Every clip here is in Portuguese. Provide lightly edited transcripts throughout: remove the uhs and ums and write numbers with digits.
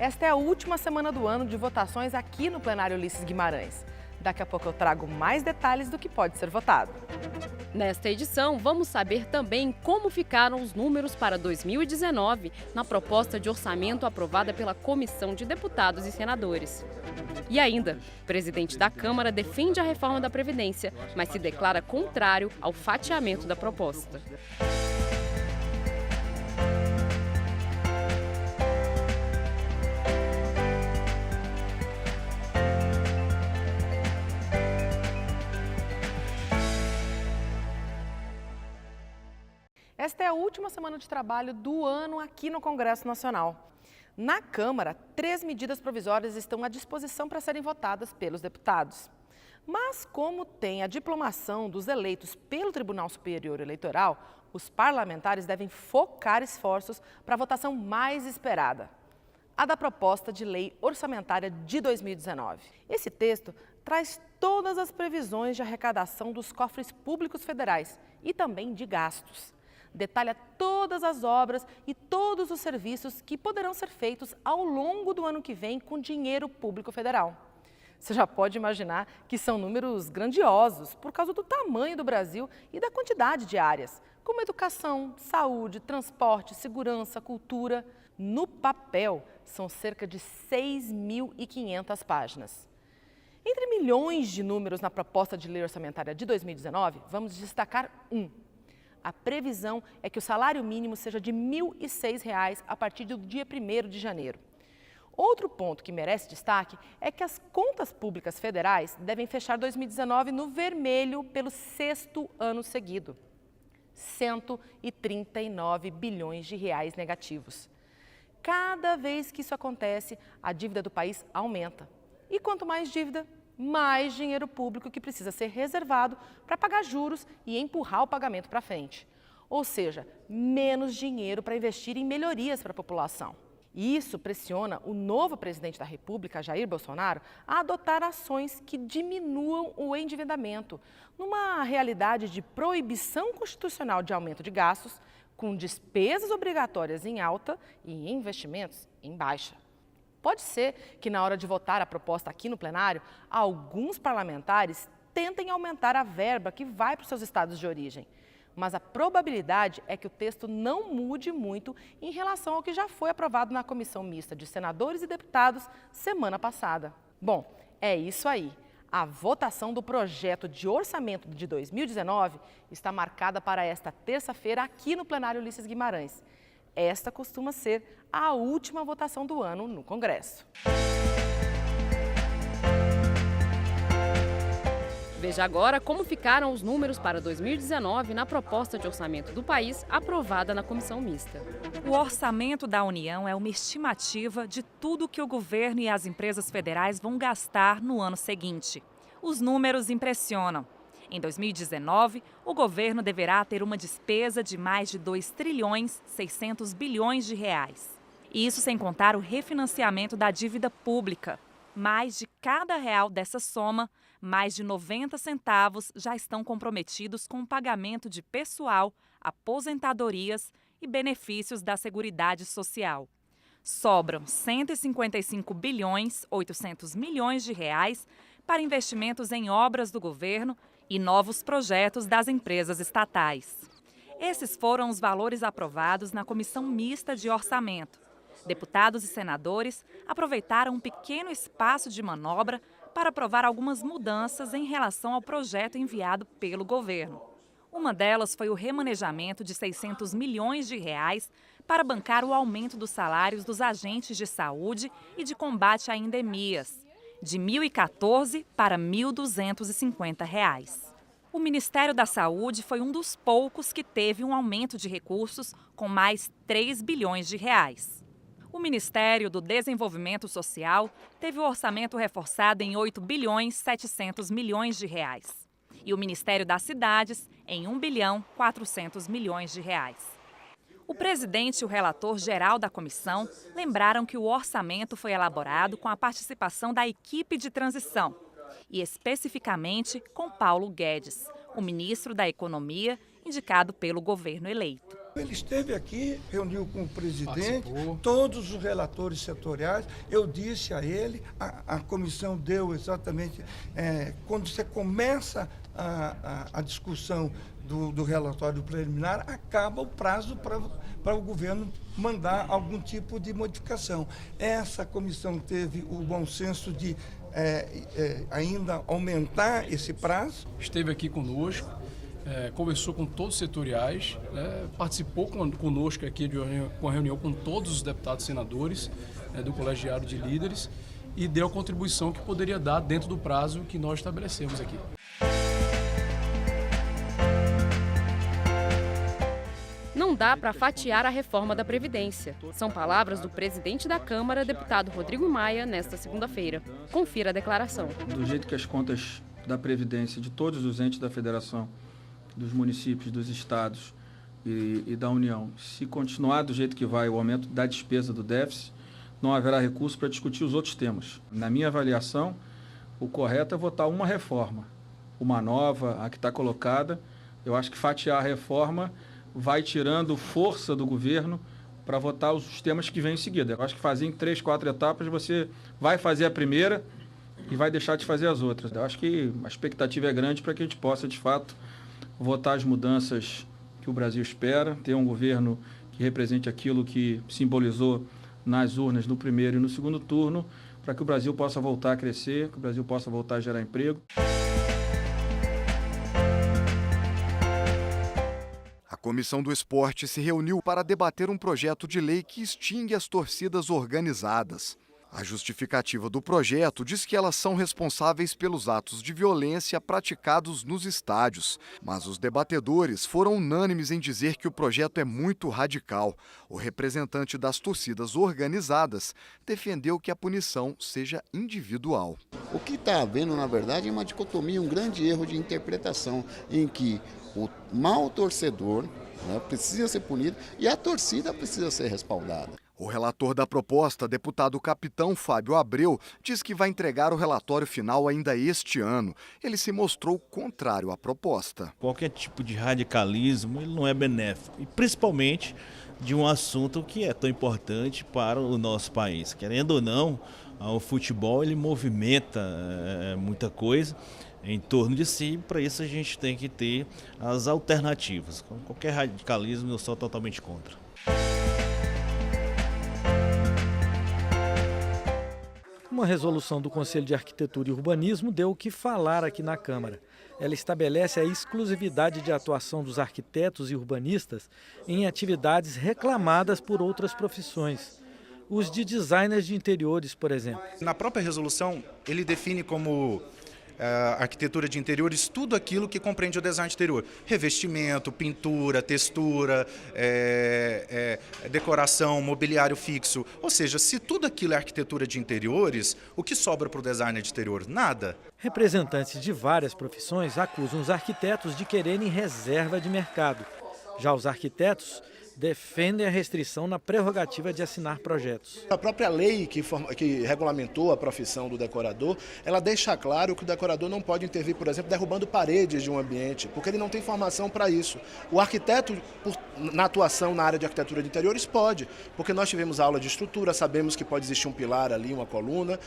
Esta é a última semana do ano de votações aqui no plenário Ulisses Guimarães. Daqui a pouco eu trago mais detalhes do que pode ser votado. Nesta edição, vamos saber também como ficaram os números para 2019 na proposta de orçamento aprovada pela Comissão de Deputados e Senadores. E ainda, o presidente da Câmara defende a reforma da Previdência, mas se declara contrário ao fatiamento da proposta. Esta é a última semana de trabalho do ano aqui no Congresso Nacional. Na Câmara, 3 medidas provisórias estão à disposição para serem votadas pelos deputados. Mas, como tem a diplomação dos eleitos pelo Tribunal Superior Eleitoral, os parlamentares devem focar esforços para a votação mais esperada, a da proposta de lei orçamentária de 2019. Esse texto traz todas as previsões de arrecadação dos cofres públicos federais e também de gastos. Detalha todas as obras e todos os serviços que poderão ser feitos ao longo do ano que vem com dinheiro público federal. Você já pode imaginar que são números grandiosos por causa do tamanho do Brasil e da quantidade de áreas, como educação, saúde, transporte, segurança, cultura. No papel, são cerca de 6.500 páginas. Entre milhões de números na proposta de lei orçamentária de 2019, vamos destacar um. A previsão é que o salário mínimo seja de R$ 1.006 a partir do dia 1º de janeiro. Outro ponto que merece destaque é que as contas públicas federais devem fechar 2019 no vermelho pelo 6º ano seguido. R$ 139 bilhões de reais negativos. Cada vez que isso acontece, a dívida do país aumenta. E quanto mais dívida, mais dinheiro público que precisa ser reservado para pagar juros e empurrar o pagamento para frente. Ou seja, menos dinheiro para investir em melhorias para a população. E isso pressiona o novo presidente da República, Jair Bolsonaro, a adotar ações que diminuam o endividamento, numa realidade de proibição constitucional de aumento de gastos, com despesas obrigatórias em alta e investimentos em baixa. Pode ser que na hora de votar a proposta aqui no plenário, alguns parlamentares tentem aumentar a verba que vai para os seus estados de origem. Mas a probabilidade é que o texto não mude muito em relação ao que já foi aprovado na Comissão Mista de Senadores e Deputados semana passada. Bom, é isso aí. A votação do projeto de orçamento de 2019 está marcada para esta terça-feira aqui no plenário Ulisses Guimarães. Esta costuma ser a última votação do ano no Congresso. Veja agora como ficaram os números para 2019 na proposta de orçamento do país aprovada na Comissão Mista. O orçamento da União é uma estimativa de tudo que o governo e as empresas federais vão gastar no ano seguinte. Os números impressionam. Em 2019, o governo deverá ter uma despesa de mais de 2 trilhões 600 bilhões de reais. Isso sem contar o refinanciamento da dívida pública. Mais de cada real dessa soma, mais de 90 centavos já estão comprometidos com o pagamento de pessoal, aposentadorias e benefícios da Seguridade Social. Sobram 155 bilhões 800 milhões de reais para investimentos em obras do governo e novos projetos das empresas estatais. Esses foram os valores aprovados na Comissão Mista de Orçamento. Deputados e senadores aproveitaram um pequeno espaço de manobra para aprovar algumas mudanças em relação ao projeto enviado pelo governo. Uma delas foi o remanejamento de 600 milhões de reais para bancar o aumento dos salários dos agentes de saúde e de combate a endemias, de R$ 1.014 para R$ 1.250. O Ministério da Saúde foi um dos poucos que teve um aumento de recursos com mais 3 bilhões de reais. O Ministério do Desenvolvimento Social teve o orçamento reforçado em 8 bilhões 700 milhões de reais. E o Ministério das Cidades em 1 bilhão 400 milhões de reais. O presidente e o relator geral da comissão lembraram que o orçamento foi elaborado com a participação da equipe de transição e especificamente com Paulo Guedes, o ministro da Economia indicado pelo governo eleito. Ele esteve aqui, reuniu com o presidente, participou. todos os relatores setoriais. Eu disse a ele, a comissão deu exatamente, quando você começa a discussão do relatório preliminar, acaba o prazo para o governo mandar algum tipo de modificação. Essa comissão teve o bom senso de ainda aumentar esse prazo. Esteve aqui conosco, conversou com todos os setoriais, participou conosco aqui com a reunião com todos os deputados e senadores do colegiado de líderes e deu a contribuição que poderia dar dentro do prazo que nós estabelecemos aqui. Não dá para fatiar a reforma da Previdência. São palavras do presidente da Câmara, deputado Rodrigo Maia, nesta segunda-feira. Confira a declaração. Do jeito que as contas da Previdência de todos os entes da Federação, dos municípios, dos estados e da União, se continuar do jeito que vai o aumento da despesa do déficit, não haverá recurso para discutir os outros temas. Na minha avaliação, o correto é votar uma reforma, uma nova, a que está colocada. Eu acho que fatiar a reforma vai tirando força do governo para votar os temas que vêm em seguida. Eu acho que fazer em 3, 4 etapas, você vai fazer a primeira e vai deixar de fazer as outras. Eu acho que a expectativa é grande para que a gente possa, de fato, votar as mudanças que o Brasil espera, ter um governo que represente aquilo que simbolizou nas urnas no primeiro e no segundo turno, para que o Brasil possa voltar a crescer, que o Brasil possa voltar a gerar emprego. A Comissão do Esporte se reuniu para debater um projeto de lei que extingue as torcidas organizadas. A justificativa do projeto diz que elas são responsáveis pelos atos de violência praticados nos estádios. Mas os debatedores foram unânimes em dizer que o projeto é muito radical. O representante das torcidas organizadas defendeu que a punição seja individual. O que está havendo, na verdade, é uma dicotomia, um grande erro de interpretação, em que o mau torcedor precisa ser punido e a torcida precisa ser respaldada. O relator da proposta, deputado capitão Fábio Abreu, diz que vai entregar o relatório final ainda este ano. Ele se mostrou contrário à proposta. Qualquer tipo de radicalismo ele não é benéfico, e principalmente de um assunto que é tão importante para o nosso país. Querendo ou não, o futebol ele movimenta muita coisa em torno de si, para isso a gente tem que ter as alternativas. Qualquer radicalismo eu sou totalmente contra. Uma resolução do Conselho de Arquitetura e Urbanismo deu o que falar aqui na Câmara. Ela estabelece a exclusividade de atuação dos arquitetos e urbanistas em atividades reclamadas por outras profissões. Os de designers de interiores, por exemplo. Na própria resolução, ele define como arquitetura de interiores tudo aquilo que compreende o design de interior. Revestimento, pintura, textura, decoração, mobiliário fixo. Ou seja, se tudo aquilo é arquitetura de interiores, o que sobra para o designer de interior? Nada. Representantes de várias profissões acusam os arquitetos de quererem reserva de mercado. Já os arquitetos defendem a restrição na prerrogativa de assinar projetos. A própria lei que regulamentou a profissão do decorador, ela deixa claro que o decorador não pode intervir, por exemplo, derrubando paredes de um ambiente, porque ele não tem formação para isso. O arquiteto, na atuação na área de arquitetura de interiores, pode, porque nós tivemos aula de estrutura, sabemos que pode existir um pilar ali, uma coluna,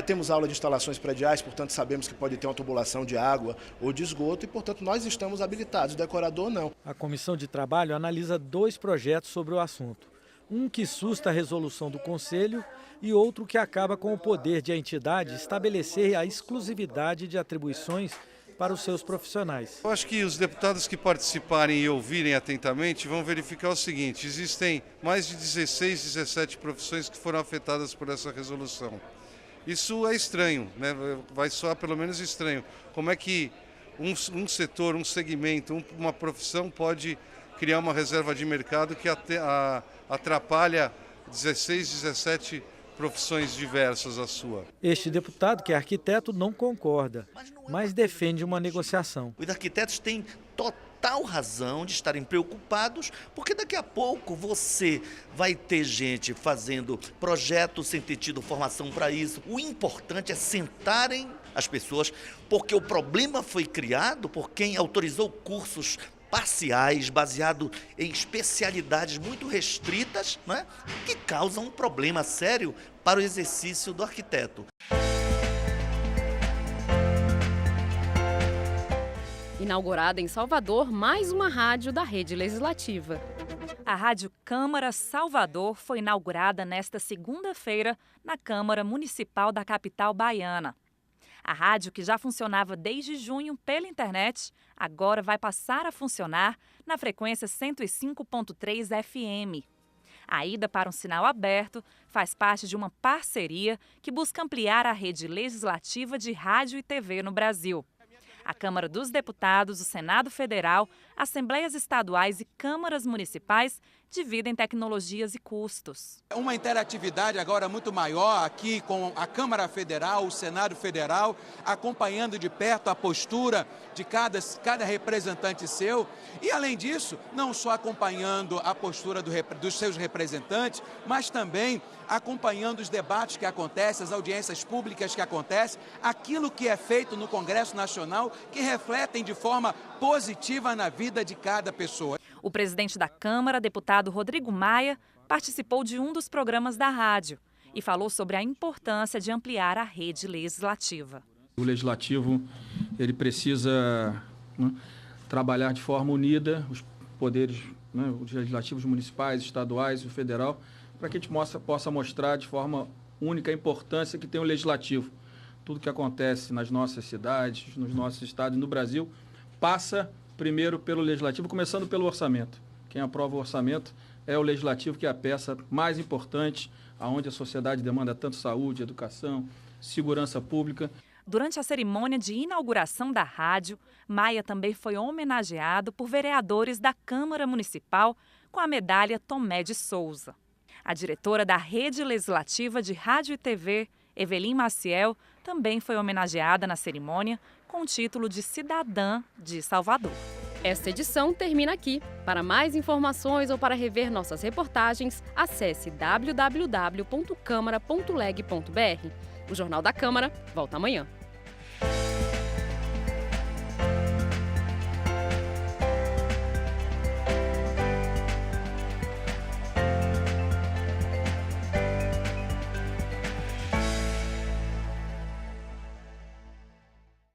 temos aula de instalações prediais, portanto sabemos que pode ter uma tubulação de água ou de esgoto e, portanto, nós estamos habilitados, o decorador não. A Comissão de Trabalho analisa 2 projetos sobre o assunto. Um que susta a resolução do Conselho e outro que acaba com o poder de a entidade estabelecer a exclusividade de atribuições para os seus profissionais. Eu acho que os deputados que participarem e ouvirem atentamente vão verificar o seguinte: existem mais de 16, 17 profissões que foram afetadas por essa resolução. Isso é estranho, né? Vai soar pelo menos estranho. Como é que um setor, um segmento, uma profissão pode criar uma reserva de mercado que atrapalha 16, 17 profissões diversas a sua? Este deputado, que é arquiteto, não concorda, mas defende uma negociação. Os arquitetos têm total razão de estarem preocupados, porque daqui a pouco você vai ter gente fazendo projetos sem ter tido formação para isso. O importante é sentarem as pessoas, porque o problema foi criado por quem autorizou cursos parciais, baseado em especialidades muito restritas, né, que causam um problema sério para o exercício do arquiteto. Inaugurada em Salvador, mais uma rádio da Rede Legislativa. A Rádio Câmara Salvador foi inaugurada nesta segunda-feira na Câmara Municipal da capital baiana. A rádio, que já funcionava desde junho pela internet, agora vai passar a funcionar na frequência 105.3 FM. A ida para um sinal aberto faz parte de uma parceria que busca ampliar a rede legislativa de rádio e TV no Brasil. A Câmara dos Deputados, o Senado Federal, Assembleias Estaduais e Câmaras Municipais dividem tecnologias e custos. Uma interatividade agora muito maior aqui com a Câmara Federal, o Senado Federal, acompanhando de perto a postura de cada representante seu e, além disso, não só acompanhando a postura dos seus representantes, mas também acompanhando os debates que acontecem, as audiências públicas que acontecem, aquilo que é feito no Congresso Nacional, que refletem de forma positiva na vida de cada pessoa. O presidente da Câmara, deputado Rodrigo Maia, participou de um dos programas da rádio e falou sobre a importância de ampliar a rede legislativa. O legislativo ele precisa trabalhar de forma unida, os poderes, os legislativos municipais, estaduais e o federal, para que a gente possa mostrar de forma única a importância que tem o legislativo. Tudo que acontece nas nossas cidades, nos nossos estados e no Brasil, passa primeiro pelo legislativo, começando pelo orçamento. Quem aprova o orçamento é o legislativo, que é a peça mais importante, onde a sociedade demanda tanto saúde, educação, segurança pública. Durante a cerimônia de inauguração da rádio, Maia também foi homenageado por vereadores da Câmara Municipal com a medalha Tomé de Souza. A diretora da Rede Legislativa de Rádio e TV, Evelyn Maciel, também foi homenageada na cerimônia com o título de Cidadã de Salvador. Esta edição termina aqui. Para mais informações ou para rever nossas reportagens, acesse www.câmara.leg.br. O Jornal da Câmara volta amanhã.